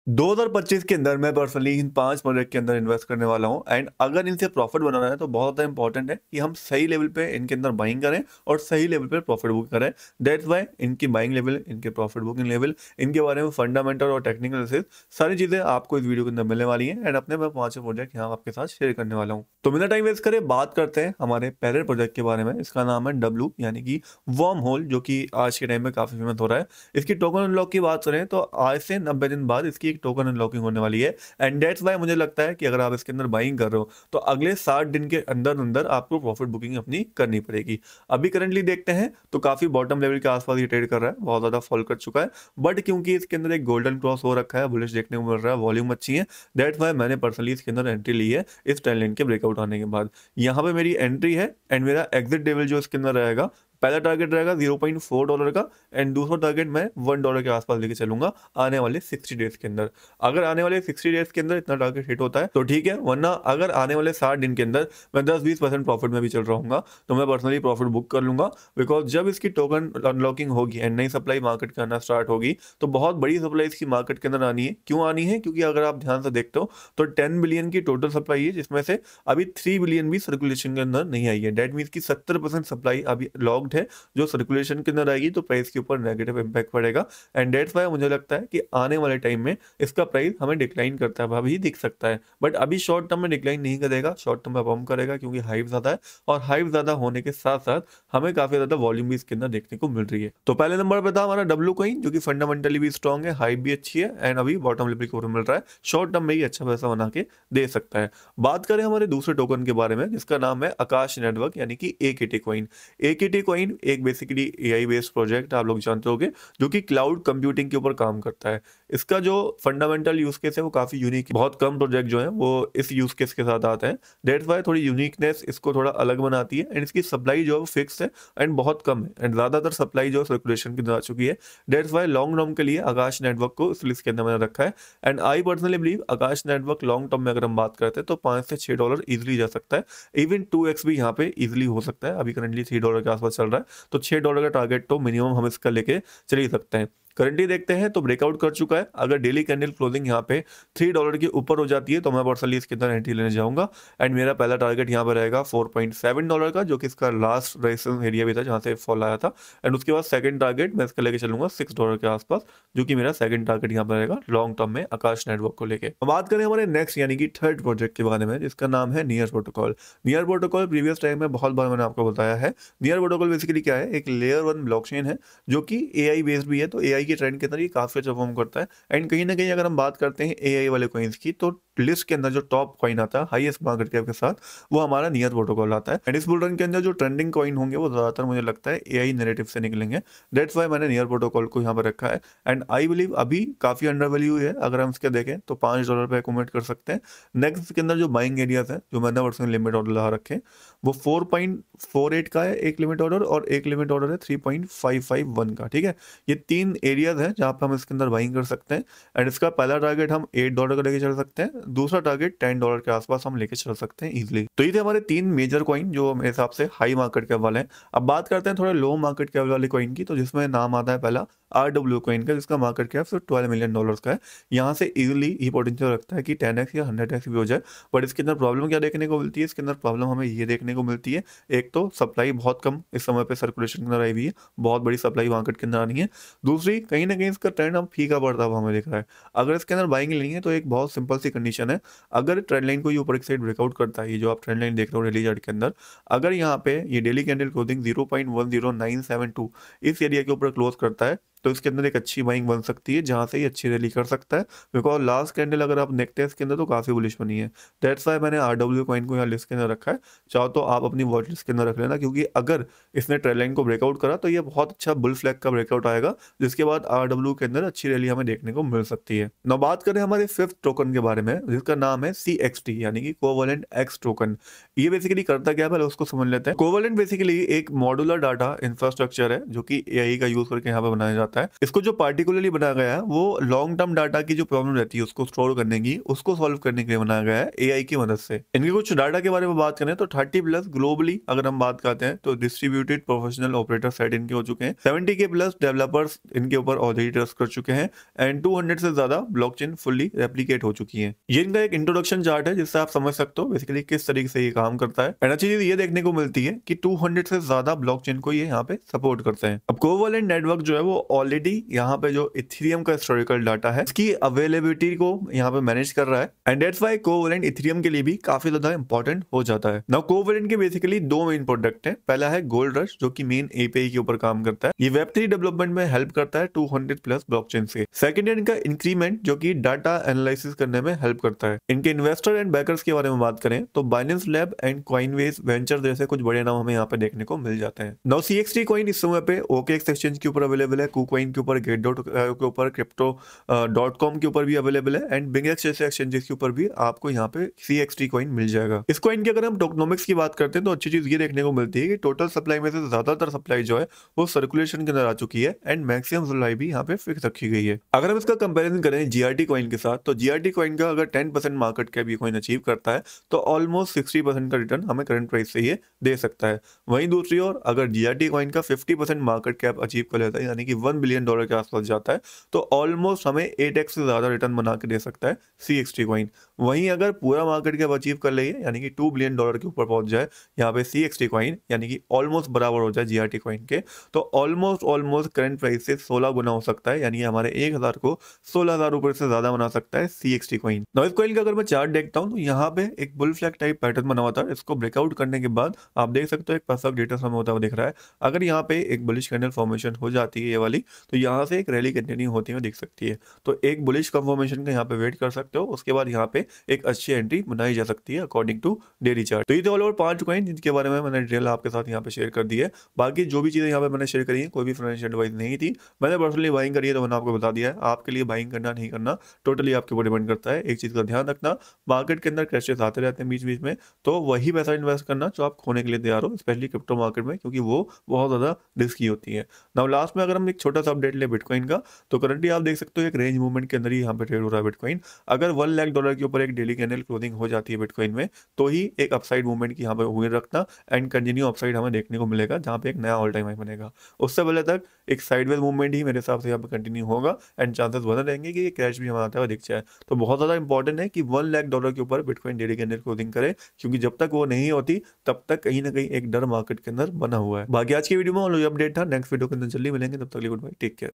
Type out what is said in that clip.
2025 के अंदर मैं पर्सनली इन 5 प्रोजेक्ट के अंदर इन्वेस्ट करने वाला हूं एंड अगर इनसे प्रॉफिट बनाना है तो बहुत ज़्यादा इंपॉर्टेंट है कि हम सही लेवल पे इनके अंदर बाइंग करें और सही लेवल पे प्रॉफिट बुक करें। दैट्स वाई इनकी बाइंग लेवल, इनके प्रॉफिट बुकिंग लेवल, इनके बारे में फंडामेंटल और टेक्निकल एनालिसिस सारी चीज़ें आपको इस वीडियो के अंदर मिलने वाली हैं एंड अपने मैं 5 प्रोजेक्ट यहाँ आपके साथ शेयर करने वाला हूँ। तो बिना टाइम वेस्ट करे बात करते हैं हमारे पहले प्रोजेक्ट के बारे में। इसका नाम है डब्लू यानी कि वर्म होल, जो कि आज के टाइम में काफ़ी फेमस हो रहा है। इसकी टोकन अनलॉक की बात करें तो आज से 90 दिन बाद इसकी एक टोकन अनलॉकिंग होने वाली है एंड दैट्स वाई मुझे लगता है कि अगर आप इसके अंदर बाइंग कर रहे हो तो अगले 60 दिन के अंदर अंदर आपको प्रॉफिट बुकिंग अपनी करनी पड़ेगी। अभी करंटली देखते हैं तो काफी बॉटम लेवल के आसपास ये ट्रेड कर रहा है, बहुत ज्यादा फॉल कर चुका है, बट क्योंकि इसके अंदर एक गोल्डन क्रॉस हो रखा है, बुलिश देखने को मिल रहा है, वॉल्यूम अच्छी है, दैट्स वाई मैंने पर्सनली इसके अंदर एंट्री ली है इस ट्रेंड लाइन के ब्रेकआउट आने के बाद। यहाँ पे मेरी एंट्री है एंड मेरा एग्जिट लेवल जो इसके अंदर रहेगा, पहला टारगेट रहेगा $0.4 का एंड दूसरा टारगेट मैं $1 के आसपास लेके चलूंगा आने वाले 60 डेज के अंदर। अगर आने वाले 60 डेज के अंदर इतना टारगेट हिट होता है तो ठीक है, वरना अगर आने वाले 60 दिन के अंदर मैं 10-20% प्रॉफिट में भी चल रहा हूँ तो मैं पर्सनली प्रॉफिट बुक कर लूंगा। बिकॉज जब इसकी टोकन अनलॉकिंग होगी एंड नई सप्लाई मार्केट के आना स्टार्ट होगी तो बहुत बड़ी सप्लाई इसकी मार्केट के अंदर आनी है। क्यों आनी है? क्योंकि अगर आप ध्यान से देखते हो तो 10 बिलियन की टोटल सप्लाई है, जिसमें से अभी 3 बिलियन भी सर्कुलेशन के अंदर नहीं आई है। डेट मीन्स की 70% सप्लाई अभी लॉक्ड है जो सर्कुलेशन के अंदर आएगी, तो प्राइस के ऊपर नेगेटिव इंपैक्ट पड़ेगा एंड डेट्स वाई मुझे लगता है कि आने वाले टाइम में इसका प्राइस हमें डिक्लाइन करता है अभी दिख सकता है, बट अभी शॉर्ट टर्म में डिक्लाइन नहीं करेगा, शॉर्ट टर्म में बम करेगा क्योंकि हाइप ज्यादा है और हाइप ज्यादा होने के साथ साथ हमें काफी ज्यादा वॉल्यूम भी इसके अंदर देखने को मिल रही है। तो पहले नंबर पर था हमारा डब्ल्यू कॉइन, जो कि फंडामेंटली भी स्ट्रॉग है, हाइप भी अच्छी है एंड अभी बॉटम लेवल के ऊपर मिल रहा है, शॉर्ट टर्म में ही अच्छा पैसा बना के दे सकता है। बात करें हमारे दूसरे टोकन के बारे में जिसका नाम है आकाश नेटवर्क यानी कि एकेटी कॉइन। एकेटी कॉइन एक बेसिकली एआई बेस्ड प्रोजेक्ट आप लोग जानते होंगे जो कि क्लाउड कंप्यूटिंग के ऊपर काम करता है। इसका जो फंडामेंटल यूज केस है वो काफी यूनिक है, बहुत कम प्रोजेक्ट जो है वो इस यूज केस के साथ आते हैं। डेट्स वाई थोड़ी यूनिकनेस इसको थोड़ा अलग बनाती है एंड इसकी सप्लाई जो है फिक्स है एंड बहुत कम है एंड ज्यादातर सप्लाई जो सर्कुलेशन की आ चुकी है। डेट्स वाई लॉन्ग टर्म के लिए आकाश नेटवर्क को इस लिस्ट के अंदर मैंने रखा है and I personally believe Akash network long term में अगर हम बात करते हैं तो $5 से $6 इजिली जा सकता है, इवन 2x भी यहाँ पे इजिली हो सकता है। अभी करंटली $3 के आसपास चल रहा है तो $6 का टारगेट तो मिनिमम हम इसका लेके चल ही सकते हैं। करंटली देखते हैं तो ब्रेकआउट कर चुका है, अगर डेली कैंडल क्लोजिंग यहाँ पे $3 के ऊपर हो जाती है तो मैं पर्सनली इसके अंदर एंट्री लेने जाऊंगा एंड मेरा पहला टारगेट यहाँ पर रहेगा $4.7 का, जो कि इसका लास्ट रेजिस्टेंस एरिया भी था जहाँ से फॉल आया था एंड उसके बाद सेकंड टारगेट मैं इसका लेके चलूंगा $6 के आसपास, जो कि मेरा सेकंड टारगेट यहाँ पर रहेगा लॉन्ग टर्म में आकाश नेटवर्क को लेके। अब बात करें हमारे नेक्स्ट यानी कि थर्ड प्रोजेक्ट के बारे में जिसका नाम है near protocol. Near protocol previous time में बहुत बार मैंने आपको बताया है। नियर प्रोटोकॉल बेसिकली क्या है, एक लेयर 1 ब्लॉकचेन है जो कि एआई बेस्ड भी है, तो एआई के ट्रेंड के अंदर ये काफी अच्छा परफॉर्म करता है एंड कहीं ना कहीं अगर हम बात करते हैं एआई वाले कॉइन्स की तो लिस्ट के अंदर जो टॉप कॉइन आता है हाईएस्ट मार्केट कैप के साथ वो हमारा नियर प्रोटोकॉल आता है एंड इस बुल रन के अंदर जो ट्रेंडिंग कॉइन होंगे वो ज्यादातर मुझे लगता है एआई नैरेटिव से निकलेंगे। दैट्स वाई मैंने नियर प्रोटोकॉल को यहाँ पर रखा है एंड आई बिलीव अभी काफी अंडर वैल्यू है, अगर हम इसके देखें तो $5 पे कमेंट कर सकते हैं। नेक्स्ट के अंदर जो बाइंग एरियाज है जो मैंने पर्सनल लिमिट ऑर्डर लगा रखे वो 4.48 का है एक लिमिट ऑर्डर और एक लिमिट ऑर्डर है 3.551 का। ठीक है, ये 3 एरियाज हैं जहां पे हम इसके अंदर बाइंग कर सकते हैं एंड इसका पहला टारगेट हम $8 का लेके चल सकते हैं, दूसरा टारगेट $10 के आसपास हम लेके चल सकते हैं इजिली। तो ये थे हमारे 3 मेजर कॉइन जो मेरे हिसाब से हाई मार्केट कैप वाले हैं। अब बात करते हैं थोड़े लो मार्केट कैप वाले कॉइन की, तो जिसमें नाम आता है पहला RW कॉइन का, जिसका मार्केट कैप सिर्फ $12 मिलियन का है। यहाँ से इजिली ये पोटेंशियल रखता है कि 10x या 100x भी हो जाए, बट इसके अंदर प्रॉब्लम क्या देखने को मिलती है, इसके अंदर प्रॉब्लम हमें ये देखने को मिलती है, एक तो सप्लाई बहुत कम इस समय पे सर्कुलेशन के अंदर आई हुई है, बहुत बड़ी सप्लाई मार्केट के अंदर आनी है। दूसरी कहीं ना कहीं इसका ट्रेंड अब फीका पड़ता हुआ हमें दिख रहा है। अगर इसके अंदर बाइंग लेनी है तो एक बहुत सिंपल सी कंडीशन है, अगर ट्रेंड लाइन को ये ऊपर एक साइड ब्रेकआउट करता है, ये जो आप ट्रेंड लाइन देख रहे हो डेली चार्ट के अंदर, अगर यहाँ पे ये डेली कैंडल क्लोजिंग 0.10972 इस एरिया के ऊपर क्लोज करता है तो इसके अंदर एक अच्छी बाइंग बन सकती है जहां से ये अच्छी रैली कर सकता है। बिकॉज लास्ट कैंडल अगर आप देखते हैं इसके अंदर तो काफी बुलिश बनी है। दैट्स वाई मैंने RW कॉइन को यहाँ लिस्ट के अंदर रखा है, चाहो तो आप अपनी वॉच लिस्ट के अंदर रख लेना, क्योंकि अगर इसने ट्रेंड लाइन को ब्रेकआउट करा तो ये बहुत अच्छा बुल फ्लैग का ब्रेकआउट आएगा, जिसके बाद RW के अंदर अच्छी रैली हमें देखने को मिल सकती है। ना बात करें हमारे फिफ्थ टोकन के बारे में जिसका नाम है CXT यानी कि कोवेलेंट एक्स टोकन। ये बेसिकली करता क्या है पहले उसको समझ लेते हैं। कोवेलेंट बेसिकली एक मॉड्यूलर डाटा इंफ्रास्ट्रक्चर है जो कि एआई का यूज करके यहाँ पे बनाया जाता जाता है। इसको जो पार्टिकुलरली बनाया गया है वो लॉन्ग टर्म डाटा की जो प्रॉब्लम रहती है उसको स्टोर करने की, उसको सॉल्व करने के लिए बनाया गया है एआई की मदद से। इनके कुछ डाटा के बारे में बात करें तो 30+ ग्लोबली अगर हम बात करते हैं तो डिस्ट्रीब्यूटेड प्रोफेशनल ऑपरेटर सेट इनके हो चुके हैं, 70K+ डेवलपर्स इनके ऊपर ऑलरेडी ट्रस्ट कर चुके हैं एंड 200 से ज्यादा ब्लॉकचेन फुल्ली रेप्लिकेट हो चुकी है। ये इनका एक इंट्रोडक्शन चार्ट है जिससे आप समझ सकते हो बेसिकली किस तरीके से ये काम करता है। एंड अच्छी चीज ये देखने को मिलती है कि 200 से ज्यादा ब्लॉकचेन को ये यहाँ पे सपोर्ट करते हैं। अब कोवैलेंट नेटवर्क जो है वो ऑलरेडी यहाँ पे जो इथेरियम का हिस्टोरिकल डाटा है इसकी अवेलेबिलिटी को यहाँ पे मैनेज कर रहा है and that's why covalent Ethereum के लिए भी काफी ज्यादा इंपॉर्टेंट हो जाता है। नाउ कोवैलेंट के बेसिकली दो मेन प्रोडक्ट है। पहला है गोल्ड रश जो कि मेन एपीआई के ऊपर काम करता है, ये वेब3 डेवलपमेंट में हेल्प करता है 200+ ब्लॉकचेन से। सेकंड है इनका इंक्रीमेंट जो कि डाटा एनालिसिस करने में हेल्प करता है। इनके इन्वेस्टर एंड बैकर्स के बारे में बात करें तो बाइनेंस लैब एंड कॉइनवेज वेंचर जैसे कुछ बड़े नाम हमें यहाँ पे देखने को मिल जाते हैं। नाउ CXT कॉइन इस समय पे OKX एक्सचेंज के ऊपर अवेलेबल है, KuCoin के ऊपर, गेट के ऊपर, crypto.com के ऊपर भी अवेलेबल है एंड बिंगेक्स जैसे एक्सचेंजेस के ऊपर भी आपको यहाँ पे CXT कॉइन मिल जाएगा। इस कॉइन की अगर हम टोकनोमिक्स की बात करते हैं तो अच्छी चीज ये देखने को मिलती है कि टोटल सप्लाई में से ज्यादातर सप्लाई जो है वो सर्कुलेशन के अंदर आ चुकी है एंड मैक्सिमम सप्लाई भी यहाँ पे फिक्स रखी गई है। अगर हम इसका कंपैरिजन करें GRT कॉइन के साथ तो GRT कॉइन का अगर 10% मार्केट कैप ये कॉइन अचीव करता है तो ऑलमोस्ट 60% का रिटर्न हमें करंट प्राइस से ये दे सकता है। वहीं दूसरी ओर अगर GRT कॉइन का 50% मार्केट कैप अचीव कर लेता है यानी कि $1 बिलियन के आसपास जाता है तो ऑलमोस्ट हमें 8x से ज्यादा रिटर्न बना के दे सकता है CXT कॉइन। वहीं अगर पूरा मार्केट कैप अचीव कर ले यानी कि $2 बिलियन के ऊपर पहुंच जाए यहाँ पे CXT कॉइन यानी कि ऑलमोस्ट बराबर हो जाए GRT कॉइन के तो ऑलमोस्ट करंट प्राइस से 16 गुना हो सकता है यानी हमारे 1000 को 16,000 रुपए से ज्यादा बना सकता है CXT कॉइन। नॉइस कॉइन का अगर मैं चार्ट देखता हूँ तो यहाँ पे एक बुल फ्लैग टाइप पैटर्न बना हुआ था, इसको ब्रेकआउट करने के बाद आप देख सकते हो एक परफेक्ट डेटा हमें होता हुआ दिख रहा है। अगर यहाँ पे एक बुलिश कैंडल फॉर्मेशन हो जाती है ये वाली तो यहाँ से एक रैली कंटिन्यू होती हुई दिख सकती है, तो एक बुलिश कंफर्मेशन का यहाँ पे वेट कर सकते हो, उसके बाद यहाँ पे एक अच्छी एंट्री बनाई जा सकती है अकॉर्डिंग टू डेली चार्ट। तो ये थे ऑल ओवर 5 कॉइन जिनके बारे में मैंने डिटेल आपके साथ यहाँ पे शेयर कर दी है। बाकी जो भी चीजें यहाँ पे मैंने शेयर करी है कोई भी फाइनेंशियल एडवाइस नहीं थी, मैंने पर्सनली बाइंग करी है तो मैंने आपको बता दिया है। आपके लिए बाइंग करना नहीं करना टोटली आपके ऊपर डिपेंड करता है। एक चीज का ध्यान रखना, मार्केट के अंदर क्रैशेस आते रहते हैं बीच बीच में, तो वही पैसा इन्वेस्ट करना जो आप खोने के लिए तैयार हो, स्पेशली क्रिप्टो मार्केट में, क्योंकि वो बहुत ज्यादा रिस्की होती है। नाउ लास्ट में अगर हम एक छोटा सा अपडेट ले बिटकॉइन का तो करंटली आप देख सकते हो एक रेंज मूवमेंट के अंदर ही यहाँ पे ट्रेड हो रहा है बिटकॉइन। अगर $1 लाख के ऊपर एक डेली कैंडल क्लोजिंग हो जाती है बिटकॉइन में तो ही एक अपसाइड मूवमेंट की यहाँ पे उम्मीद रखना एंड कंटिन्यू अपसाइड हमें देखने को मिलेगा जहाँ पे एक नया ऑल टाइम हाई बनेगा। उससे पहले तक एक साइडवेज मूवमेंट ही मेरे हिसाब से यहाँ पे कंटिन्यू होगा एंड चांसेस बने रहेंगे कि ये क्रैश भी हमारा आता हुआ दिख जाए। तो बहुत ज्यादा इंपॉर्टेंट है कि $1 लाख के ऊपर बिटकॉइन डेली कैंडल क्लोजिंग करे, क्योंकि जब तक वो नहीं होती तब तक कहीं ना कहीं एक डर मार्केट के अंदर बना हुआ है। बाकी आज की वीडियो में अपडेट था, नेक्स्ट वीडियो के अंदर जल्दी मिलेंगे, तब तक गुड बाय, टेक केयर।